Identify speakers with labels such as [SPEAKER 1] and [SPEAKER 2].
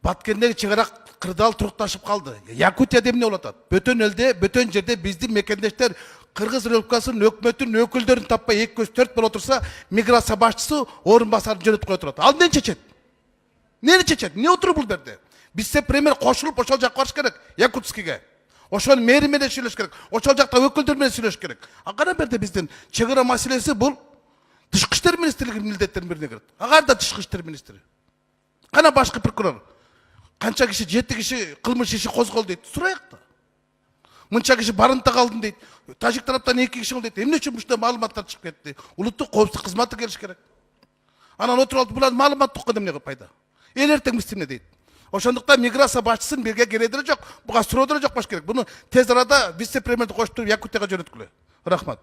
[SPEAKER 1] Баткендегі чыгарак кырдаал турукташып калды. Якутия деп эмне болуп атат? Бөтөн элде, бөтөн жерде биздин мекендештер Кыргыз Республикасынын өкмөтүнүн өкүлдөрүн таппай 2 көз 4 боло турса, миграция башчысы орун басарын жөнөтүп кое турат. Ал эмнени чечет? Нени чечет? Не отуруп бул жерде? Бизсе премьер кошулуп ошол жакка барыш керек, Якутскийге. Ошол мэри менен сүйлөш керек. Ошол жакта өкүлдөр менен сүйлөш керек. Кана берде биздин чек ара маселеси бул Тышкы иштер министрлигинин милдеттеринин бирине кирет. Кайда тышкы иштер министри? Кана башкы прокурор? Канча киши, 7 киши кылмыш иши козголду дейт. Сурайык да. Мынча киши барымта калдым дейт. Тажик тараптан 2 киши калды дейт. Эмне үчүн ушундай маалыматтар чыгып кетти? Улуттук коопсуздук кызматы келиш керек. Анан отуруп алып булар маалымат туккан эмне пайда? Эл эртең биз эмне дейт? Ошондуктан миграция башчысын бирге кереги деле жок, буга суроо деле жок болуш керек. Буну тез арада вице-премьерди коштуруп Якутияга жөнөткүлө. Рахмат.